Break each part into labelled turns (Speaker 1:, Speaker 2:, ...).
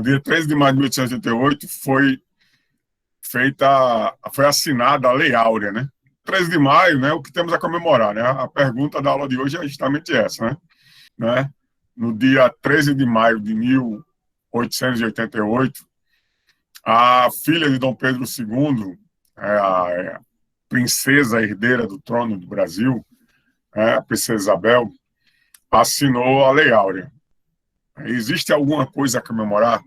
Speaker 1: dia 13 de maio de 1888 foi assinada a Lei Áurea, né? 13 de maio, né, o que temos a comemorar, né? A pergunta da aula de hoje é justamente essa, né? No dia 13 de maio de 1888, a filha de Dom Pedro II, a princesa herdeira do trono do Brasil, a princesa Isabel, assinou a Lei Áurea. Existe alguma coisa a comemorar?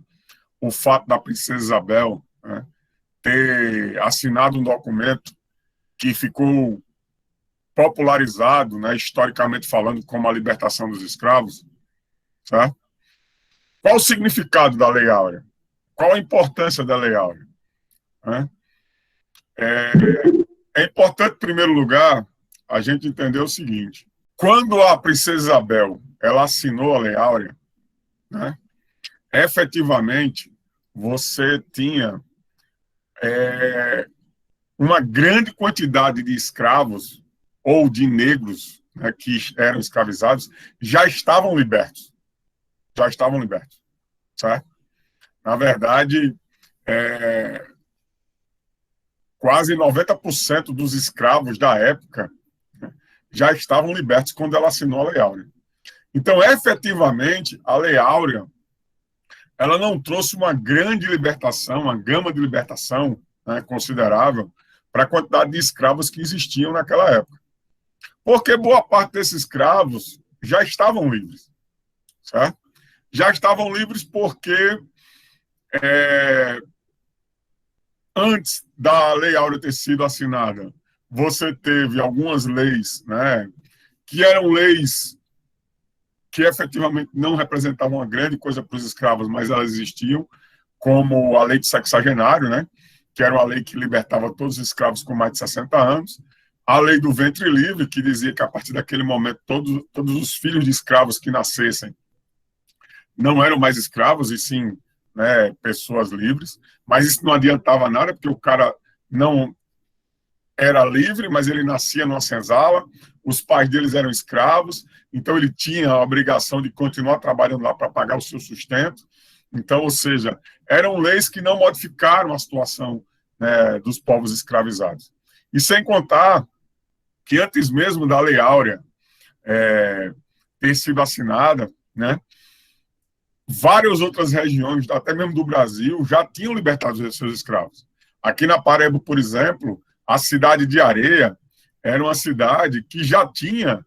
Speaker 1: O fato da princesa Isabel, né, ter assinado um documento que ficou popularizado, né, historicamente falando, como a libertação dos escravos, certo? Qual o significado da Lei Áurea? Qual a importância da Lei Áurea? É importante, em primeiro lugar, a gente entender o seguinte: quando a princesa Isabel ela assinou a Lei Áurea, né, efetivamente você tinha uma grande quantidade de escravos ou de negros, né, que eram escravizados já estavam libertos, certo? Na verdade, quase 90% dos escravos da época, né, já estavam libertos quando ela assinou a Lei Áurea. Então, efetivamente, a Lei Áurea ela não trouxe uma grande libertação, uma gama de libertação, né, considerável para a quantidade de escravos que existiam naquela época. Porque boa parte desses escravos já estavam livres, certo? Já estavam livres porque antes da Lei Áurea ter sido assinada, você teve algumas leis, né, que eram leis que efetivamente não representavam uma grande coisa para os escravos, mas elas existiam, como a lei de sexagenário, né, que era uma lei que libertava todos os escravos com mais de 60 anos, a lei do ventre livre, que dizia que a partir daquele momento todos os filhos de escravos que nascessem não eram mais escravos, e sim, né, pessoas livres, mas isso não adiantava nada, porque o cara não era livre, mas ele nascia numa senzala, os pais deles eram escravos, então ele tinha a obrigação de continuar trabalhando lá para pagar o seu sustento. Então, ou seja, eram leis que não modificaram a situação, né, dos povos escravizados. E sem contar que antes mesmo da Lei Áurea ter sido assinada, né, várias outras regiões, até mesmo do Brasil, já tinham libertado os seus escravos. Aqui na Paraíba, por exemplo, a cidade de Areia era uma cidade que já tinha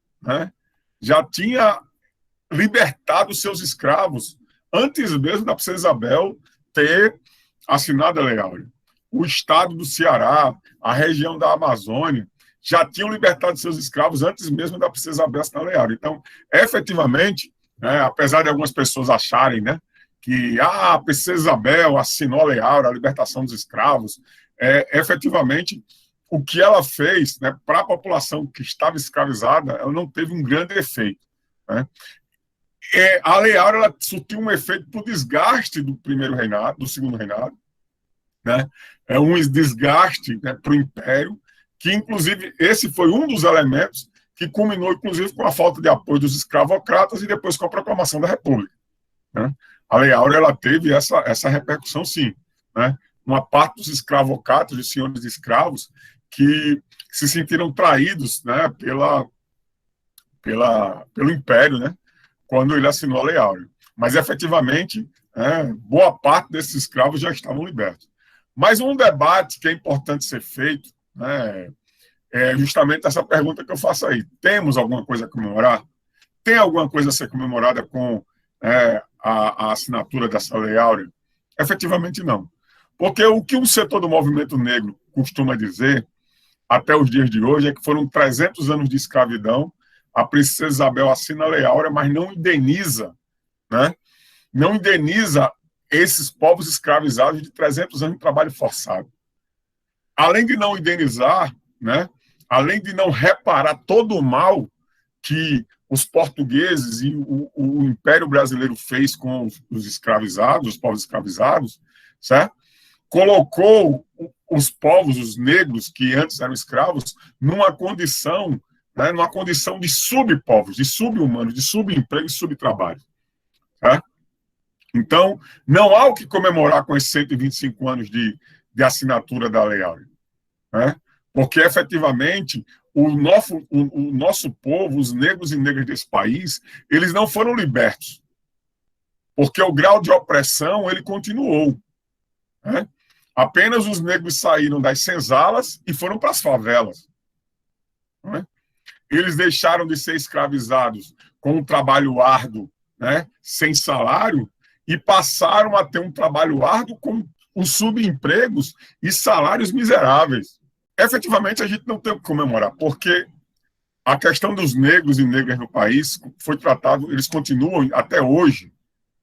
Speaker 1: libertado os seus escravos antes mesmo da princesa Isabel ter assinado a Lei Áurea. O estado do Ceará, a região da Amazônia, já tinham libertado seus escravos antes mesmo da princesa Isabel assinar a Lei Áurea. Então, efetivamente, apesar de algumas pessoas acharem, né, que a princesa Isabel assinou a Lei Áurea, a libertação dos escravos, efetivamente, o que ela fez, né, para a população que estava escravizada, ela não teve um grande efeito, né? A Lei Áurea ela surtiu um efeito para o desgaste do primeiro reinado, do segundo reinado, né? É um desgaste, né, para o Império, que inclusive esse foi um dos elementos que culminou inclusive com a falta de apoio dos escravocratas e depois com a proclamação da República, né? A Lei Áurea ela teve essa repercussão, sim, né? Uma parte dos escravocratas, dos senhores de escravos, que se sentiram traídos, né, pelo Império, né, quando ele assinou a Lei Áurea. Mas, efetivamente, boa parte desses escravos já estavam libertos. Mas um debate que é importante ser feito, né, é justamente essa pergunta que eu faço aí. Temos alguma coisa a comemorar? Tem alguma coisa a ser comemorada com a assinatura dessa Lei Áurea? Efetivamente não. Porque o que um setor do movimento negro costuma dizer, até os dias de hoje, é que foram 300 anos de escravidão, a princesa Isabel assina a Lei Áurea, mas não indeniza, né? Não indeniza esses povos escravizados de 300 anos de trabalho forçado. Além de não indenizar, né? Além de não reparar todo o mal que os portugueses e o Império Brasileiro fez com os escravizados, os povos escravizados, certo? Colocou os povos, os negros, que antes eram escravos, numa condição de subpovos, de subhumanos, de subemprego e subtrabalho. Certo? Então, não há o que comemorar com esses 125 anos de assinatura da Lei Áurea, né? Porque, efetivamente, o nosso povo, os negros e negras desse país, eles não foram libertos, porque o grau de opressão ele continuou, né? Apenas os negros saíram das senzalas e foram para as favelas, né? Eles deixaram de ser escravizados com um trabalho árduo, né, sem salário, e passaram a ter um trabalho árduo com os subempregos e salários miseráveis. Efetivamente, a gente não tem o que comemorar, porque a questão dos negros e negras no país foi tratado, eles continuam até hoje,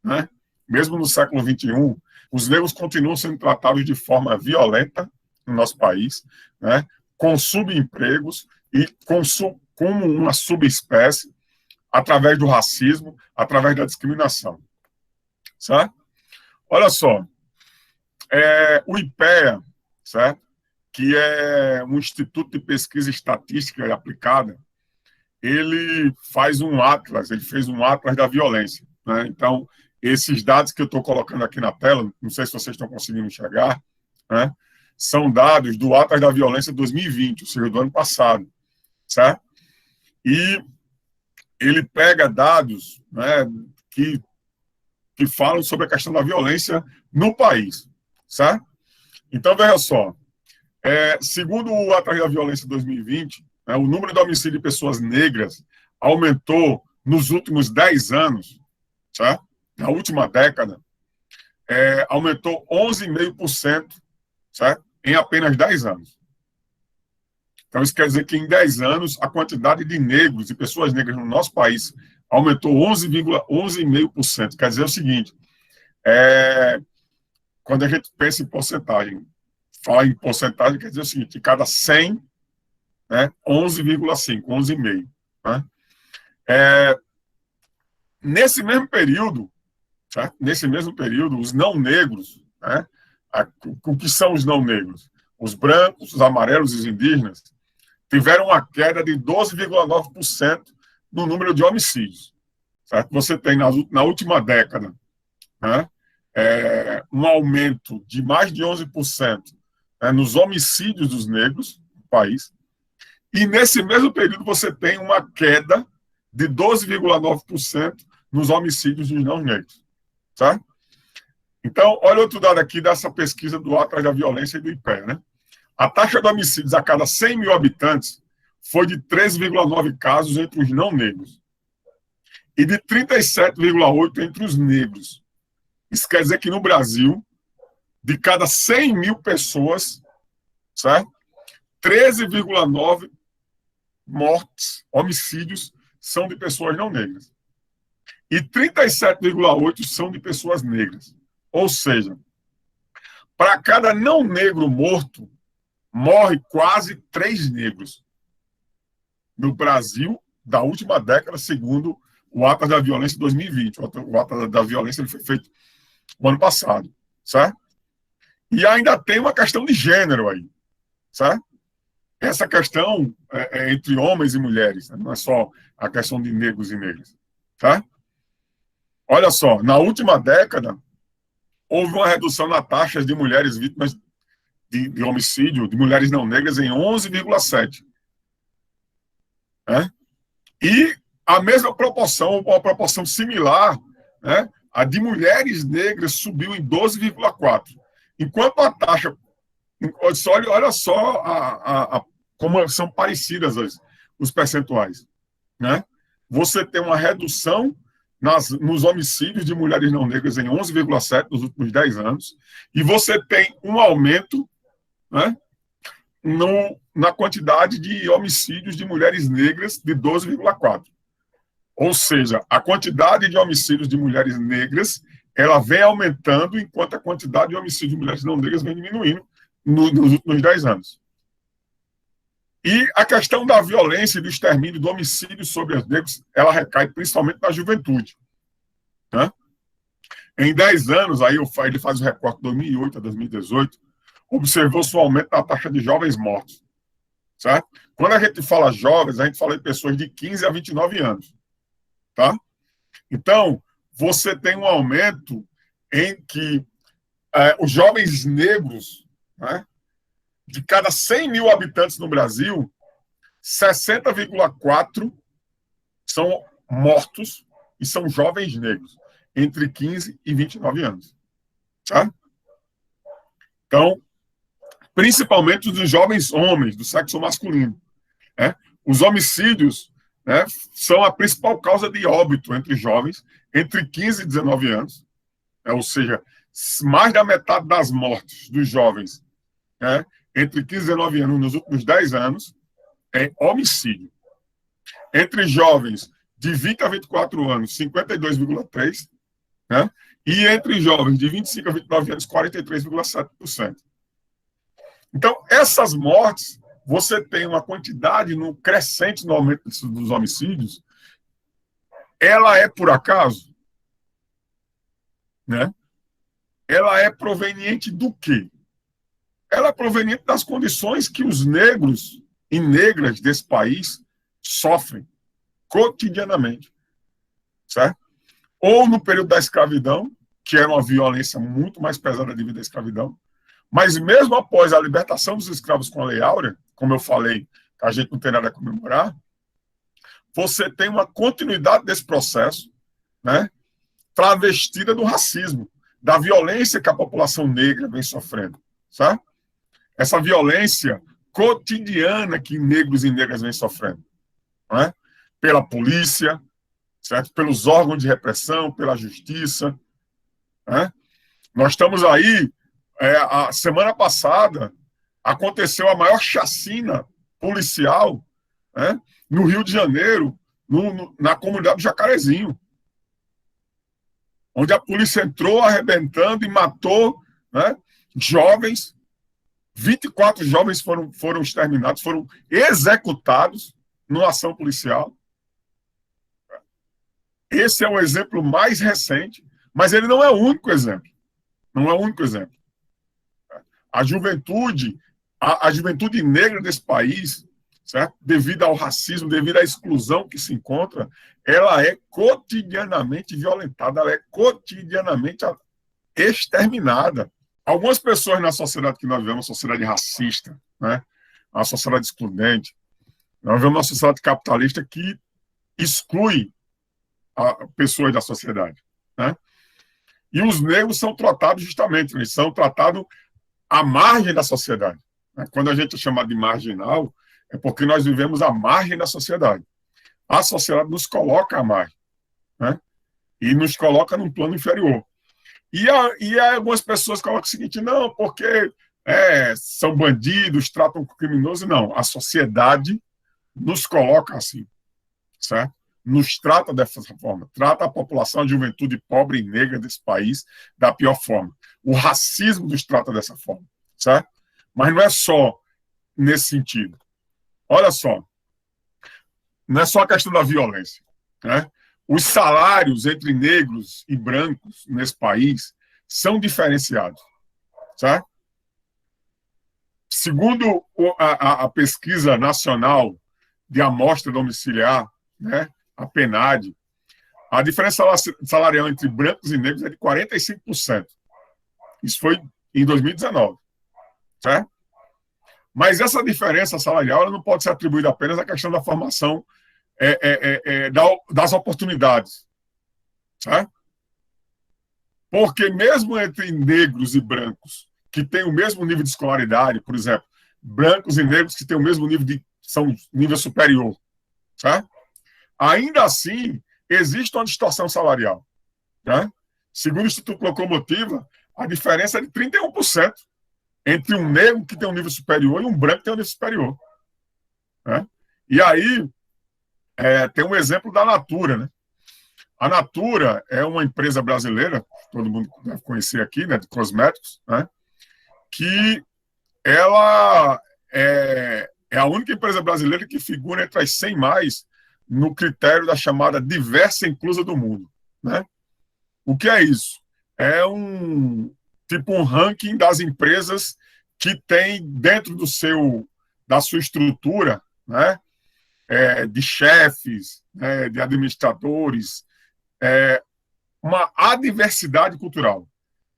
Speaker 1: né, mesmo no século XXI, os negros continuam sendo tratados de forma violenta no nosso país, né, com subempregos e como uma subespécie, através do racismo, através da discriminação. Certo? Olha só, o IPEA, certo? Que é um Instituto de Pesquisa Estatística e Aplicada, ele faz um atlas, ele fez um atlas da violência, né? Então, esses dados que eu estou colocando aqui na tela, não sei se vocês estão conseguindo enxergar, né? São dados do Atlas da Violência 2020, ou seja, do ano passado, certo? E ele pega dados, né, que falam sobre a questão da violência no país, certo? Então, veja só, segundo o Atlas da Violência 2020, né, o número de homicídios de pessoas negras aumentou nos últimos 10 anos, certo? Na última década, aumentou 11,5%, certo? Em apenas 10 anos. Então, isso quer dizer que em 10 anos, a quantidade de negros e pessoas negras no nosso país aumentou 11,5%. Quer dizer o seguinte, quando a gente pensa em porcentagem, fala em porcentagem, quer dizer o seguinte, de cada 100, né, 11,5, 11,5. Né? Nesse mesmo período, certo? Nesse mesmo período, os não negros, né, o que são os não negros? Os brancos, os amarelos e os indígenas tiveram uma queda de 12,9% no número de homicídios. Certo? Você tem, na última década, né, um aumento de mais de 11%, né, nos homicídios dos negros no país, e nesse mesmo período você tem uma queda de 12,9% nos homicídios dos não negros. Certo? Então, olha outro dado aqui dessa pesquisa do Atlas da Violência e do IPEA, né? A taxa de homicídios a cada 100 mil habitantes foi de 13,9 casos entre os não negros e de 37,8 entre os negros. Isso quer dizer que no Brasil, de cada 100 mil pessoas, certo? 13,9 mortes, homicídios, são de pessoas não negras. E 37,8 são de pessoas negras. Ou seja, para cada não negro morto, morre quase 3 negros. No Brasil, da última década, segundo o Atlas da Violência de 2020. O Atlas da Violência ele foi feito no ano passado, certo? E ainda tem uma questão de gênero aí, certo? Essa questão é entre homens e mulheres, né? Não é só a questão de negros e negras, certo? Olha só, na última década, houve uma redução na taxa de mulheres vítimas de homicídio, de mulheres não negras, em 11,7%. Né? E a mesma proporção, uma proporção similar, né, a de mulheres negras subiu em 12,4%. Enquanto a taxa... Olha só como são parecidas os percentuais. Né? Você tem uma redução nos homicídios de mulheres não negras em 11,7% nos últimos 10 anos, e você tem um aumento, né, na quantidade de homicídios de mulheres negras de 12,4%. Ou seja, a quantidade de homicídios de mulheres negras ela vem aumentando, enquanto a quantidade de homicídios de mulheres não negras vem diminuindo nos últimos 10 anos. E a questão da violência e do extermínio, do homicídio sobre os negros, ela recai principalmente na juventude. Né? Em 10 anos, aí ele faz o recorte de 2008 a 2018, observou-se um aumento na taxa de jovens mortos. Certo? Quando a gente fala jovens, a gente fala de pessoas de 15 a 29 anos. Tá? Então, você tem um aumento em que os jovens negros, né, de cada 100 mil habitantes no Brasil, 60,4 são mortos e são jovens negros, entre 15 e 29 anos. Tá? Então, principalmente os jovens homens, do sexo masculino. Né? Os homicídios, né, são a principal causa de óbito entre jovens entre 15 e 19 anos. Ou seja, mais da metade das mortes dos jovens, né, entre 15 e 19 anos nos últimos 10 anos é homicídio. Entre jovens de 20 a 24 anos, 52,3%, né? E entre jovens de 25 a 29 anos, 43,7%. Então, essas mortes, você tem uma quantidade no crescente no aumento dos homicídios, ela é por acaso? Né? Ela é proveniente do quê? Ela é proveniente das condições que os negros e negras desse país sofrem cotidianamente, certo? Ou no período da escravidão, que era uma violência muito mais pesada devido à escravidão, mas mesmo após a libertação dos escravos com a Lei Áurea, como eu falei, a gente não tem nada a comemorar, você tem uma continuidade desse processo, né, travestida do racismo, da violência que a população negra vem sofrendo, certo? Essa violência cotidiana que negros e negras vêm sofrendo, né? Pela polícia, certo? Pelos órgãos de repressão, pela justiça. Né? Nós estamos aí, a semana passada, aconteceu a maior chacina policial, né, no Rio de Janeiro, na comunidade do Jacarezinho, onde a polícia entrou arrebentando e matou, né, jovens. 24 jovens foram exterminados, foram executados numa ação policial. Esse é o exemplo mais recente, mas ele não é o único exemplo. Não é o único exemplo. A juventude negra desse país, certo? Devido ao racismo, devido à exclusão que se encontra, ela é cotidianamente violentada, ela é cotidianamente exterminada. Algumas pessoas na sociedade que nós vivemos, uma sociedade racista, né? Uma sociedade excludente, nós vivemos uma sociedade capitalista que exclui pessoas da sociedade, né? E os negros são tratados justamente, eles são tratados à margem da sociedade. Né? Quando a gente é chamado de marginal, é porque nós vivemos à margem da sociedade. A sociedade nos coloca à margem, né? E nos coloca num plano inferior. E algumas pessoas colocam o seguinte, não, porque são bandidos, tratam com criminoso. Não, a sociedade nos coloca assim, certo? Nos trata dessa forma, trata a população, a juventude pobre e negra desse país da pior forma. O racismo nos trata dessa forma, certo? Mas não é só nesse sentido. Olha só, não é só a questão da violência, né? Os salários entre negros e brancos nesse país são diferenciados, certo? Segundo a pesquisa nacional de amostra domiciliar, né, a PNAD, a diferença salarial entre brancos e negros é de 45%. Isso foi em 2019, certo? Mas essa diferença salarial ela não pode ser atribuída apenas à questão da formação das oportunidades, certo? Porque mesmo entre negros e brancos que têm o mesmo nível de escolaridade, por exemplo, brancos e negros que têm o mesmo nível são nível superior, certo? Ainda assim, existe uma distorção salarial. Né? Segundo o Instituto Locomotiva, a diferença é de 31% entre um negro que tem um nível superior e um branco que tem um nível superior. Né? E aí, tem um exemplo da Natura. Né? A Natura é uma empresa brasileira, todo mundo deve conhecer aqui, né, de cosméticos, né, que ela é a única empresa brasileira que figura entre as 100 mais no critério da chamada diversa inclusa do mundo. Né? O que é isso? É um ranking das empresas que tem dentro da sua estrutura, né, de chefes, né, de administradores, uma adversidade cultural.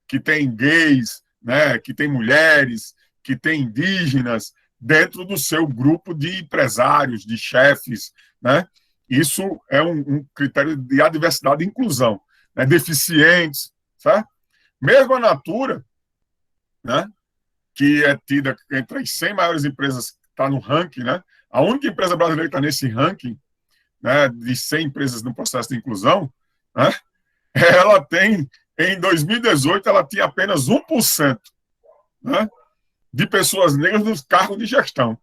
Speaker 1: que tem gays, né, que tem mulheres, que tem indígenas, dentro do seu grupo de empresários, de chefes, né? Isso é um critério de adversidade e inclusão, né? Deficientes, certo? Mesmo a Natura, né, que é tida entre as 100 maiores empresas que está no ranking, né? A única empresa brasileira que está nesse ranking, né, de 100 empresas no processo de inclusão, né, ela tem, em 2018, ela tinha apenas 1%, né, de pessoas negras nos cargos de gestão.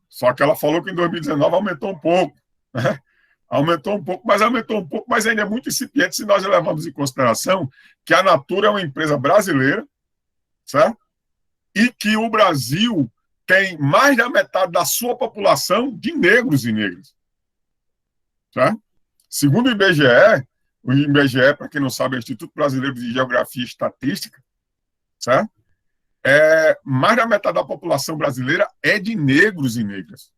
Speaker 1: Só que ela falou que em 2019 aumentou um pouco, né? Aumentou um pouco, mas ainda é muito incipiente se nós levarmos em consideração que a Natura é uma empresa brasileira, certo? E que o Brasil tem mais da metade da sua população de negros e negras. Certo? Segundo o IBGE, para quem não sabe, é o Instituto Brasileiro de Geografia e Estatística, certo? Mais da metade da população brasileira é de negros e negras.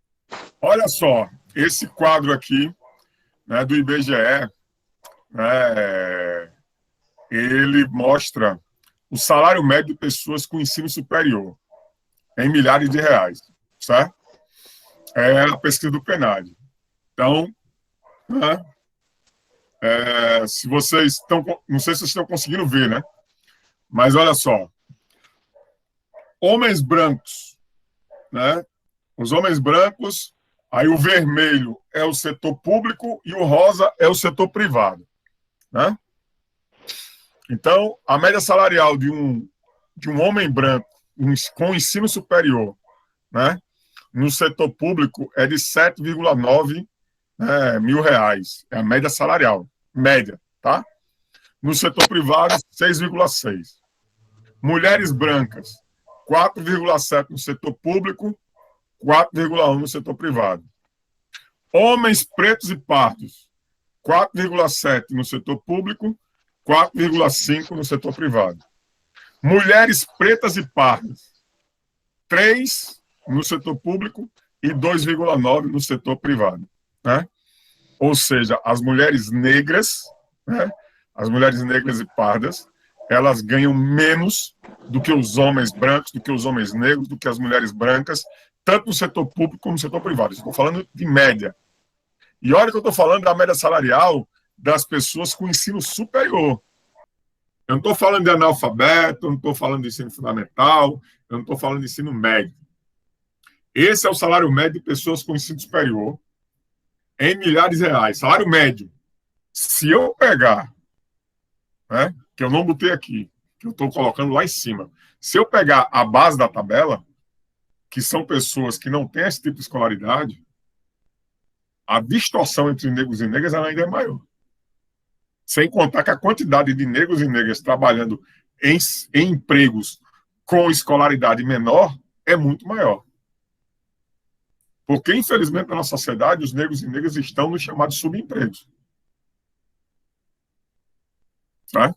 Speaker 1: Olha só, esse quadro aqui, né, do IBGE, né, ele mostra o salário médio de pessoas com ensino superior em milhares de reais, certo? É a pesquisa do PNAD. Então, né, se vocês estão, não sei se vocês estão conseguindo ver, né? Mas olha só, homens brancos, né? Os homens brancos, aí o vermelho é o setor público e o rosa é o setor privado, né? Então, a média salarial de um homem branco com ensino superior, né, no setor público é de 7,9 mil reais. É a média salarial, média, tá? No setor privado, 6,6. Mulheres brancas, 4,7 no setor público, 4,1 no setor privado. Homens pretos e pardos, 4,7 no setor público, 4,5 no setor privado. Mulheres pretas e pardas, 3 no setor público e 2,9 no setor privado, né? Ou seja, as mulheres negras, né, as mulheres negras e pardas, elas ganham menos do que os homens brancos, do que os homens negros, do que as mulheres brancas, tanto no setor público como no setor privado. Estou falando de média. E olha que eu estou falando da média salarial das pessoas com ensino superior. Eu não estou falando de analfabeto, eu não estou falando de ensino fundamental, eu não estou falando de ensino médio. Esse é o salário médio de pessoas com ensino superior, em milhares de reais. Salário médio. Se eu pegar, né, que eu não botei aqui, que eu estou colocando lá em cima, se eu pegar a base da tabela, que são pessoas que não têm esse tipo de escolaridade, a distorção entre negros e negras ainda é maior. Sem contar que a quantidade de negros e negras trabalhando em empregos com escolaridade menor é muito maior. Porque, infelizmente, na nossa sociedade, os negros e negras estão nos chamados subempregos. Tá?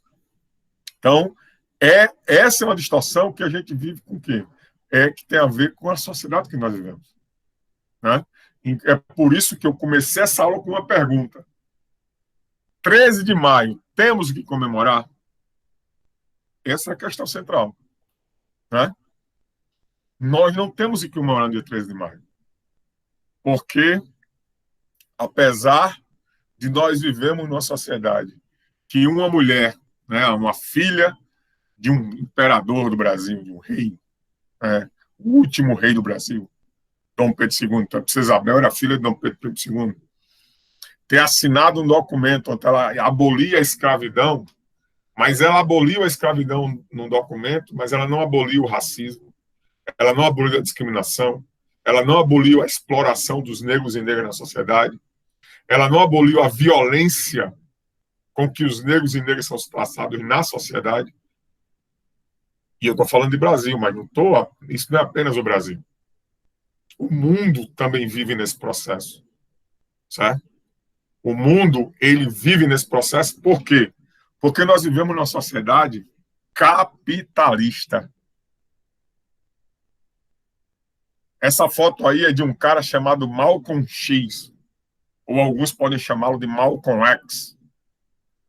Speaker 1: Então, essa é uma distorção que a gente vive com o quê? Que tem a ver com a sociedade que nós vivemos. Né? É por isso que eu comecei essa aula com uma pergunta. 13 de maio, temos que comemorar? Essa é a questão central. Né? Nós não temos que comemorar no dia 13 de maio. Porque, apesar de nós vivermos numa sociedade que uma mulher, né, uma filha de um imperador do Brasil, de um rei, o último rei do Brasil, Dom Pedro II, então, Isabel era filha de Dom Pedro II, ter assinado um documento onde ela abolia a escravidão, mas ela aboliu a escravidão num documento, mas ela não aboliu o racismo, ela não aboliu a discriminação, ela não aboliu a exploração dos negros e negras na sociedade, ela não aboliu a violência com que os negros e negras são passados na sociedade. E eu estou falando de Brasil, mas isso não é apenas o Brasil. O mundo também vive nesse processo, certo? O mundo, ele vive nesse processo por quê? Porque nós vivemos numa sociedade capitalista. Essa foto aí é de um cara chamado Malcolm X, ou alguns podem chamá-lo de Malcolm X.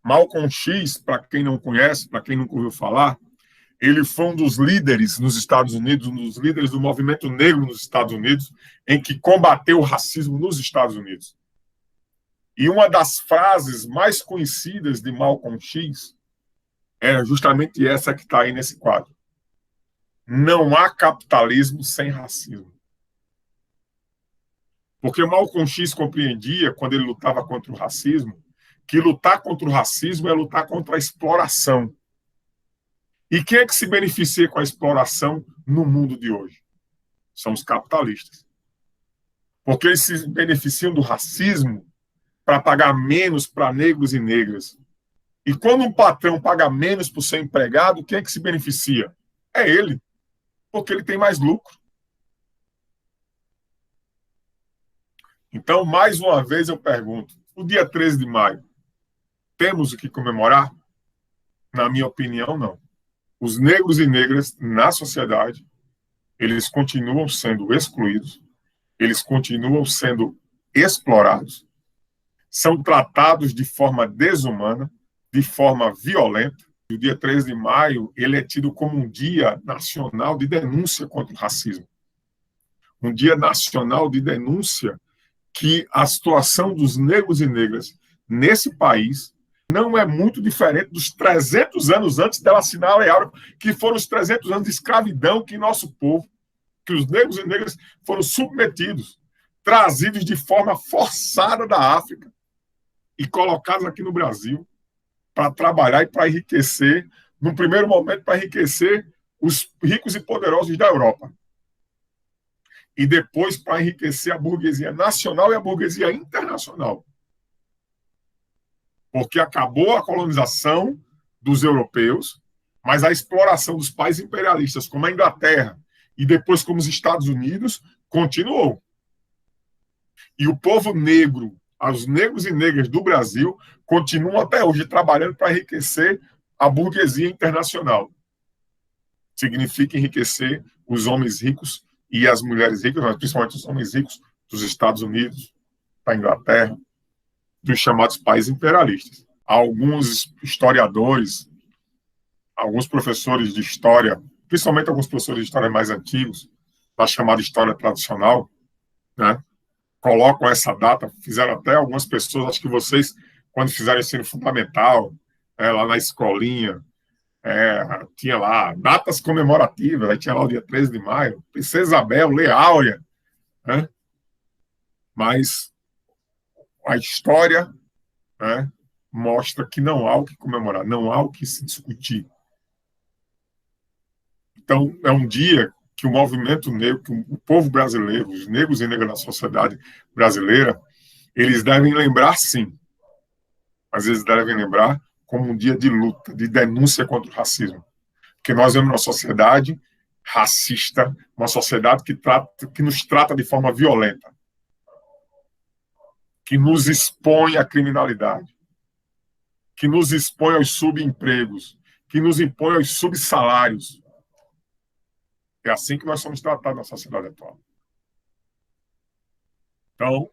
Speaker 1: Malcolm X, para quem não conhece, para quem nunca ouviu falar, ele foi um dos líderes nos Estados Unidos, um dos líderes do movimento negro nos Estados Unidos, em que combateu o racismo nos Estados Unidos. E uma das frases mais conhecidas de Malcolm X é justamente essa que está aí nesse quadro. Não há capitalismo sem racismo. Porque Malcolm X compreendia, quando ele lutava contra o racismo, que lutar contra o racismo é lutar contra a exploração. E quem é que se beneficia com a exploração no mundo de hoje? São os capitalistas. Porque eles se beneficiam do racismo para pagar menos para negros e negras. E quando um patrão paga menos para o seu empregado, quem é que se beneficia? É ele, porque ele tem mais lucro. Então, mais uma vez eu pergunto, o dia 13 de maio, temos o que comemorar? Na minha opinião, não. Os negros e negras na sociedade, eles continuam sendo excluídos, eles continuam sendo explorados, são tratados de forma desumana, de forma violenta. E o dia 13 de maio, ele é tido como um dia nacional de denúncia contra o racismo. Um dia nacional de denúncia que a situação dos negros e negras nesse país não é muito diferente dos 300 anos antes dela assinar a Lei Áurea, que foram os 300 anos de escravidão que nosso povo, que os negros e negras foram submetidos, trazidos de forma forçada da África e colocados aqui no Brasil para trabalhar e para enriquecer, num primeiro momento, para enriquecer os ricos e poderosos da Europa. E depois para enriquecer a burguesia nacional e a burguesia internacional. Porque acabou a colonização dos europeus, mas a exploração dos países imperialistas, como a Inglaterra e depois como os Estados Unidos, continuou. E o povo negro, os negros e negras do Brasil, continuam até hoje trabalhando para enriquecer a burguesia internacional. Significa enriquecer os homens ricos e as mulheres ricas, mas principalmente os homens ricos dos Estados Unidos, da Inglaterra, dos chamados países imperialistas. Alguns historiadores, alguns professores de história, principalmente alguns professores de história mais antigos, da chamada história tradicional, né, colocam essa data, fizeram até algumas pessoas, acho que vocês, quando fizeram ensino fundamental, lá na escolinha, tinha lá datas comemorativas, aí tinha lá o dia 13 de maio, Princesa Isabel, Lei Áurea, né? Mas a história, né, mostra que não há o que comemorar, não há o que se discutir. Então, é um dia que o movimento negro, que o povo brasileiro, os negros e negras da sociedade brasileira, eles devem lembrar, sim, mas eles devem lembrar como um dia de luta, de denúncia contra o racismo. Porque nós vemos uma sociedade racista, uma sociedade que nos trata de forma violenta, que nos expõe à criminalidade, que nos expõe aos subempregos, que nos impõe aos subsalários. É assim que nós somos tratados na sociedade atual. Então,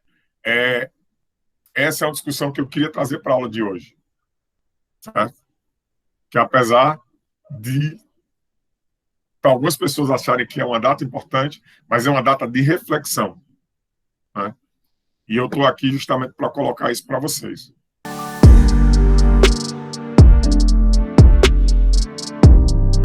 Speaker 1: essa é uma discussão que eu queria trazer para a aula de hoje. Certo? Que apesar de para algumas pessoas acharem que é uma data importante, mas é uma data de reflexão. Né? E eu estou aqui justamente para colocar isso para vocês.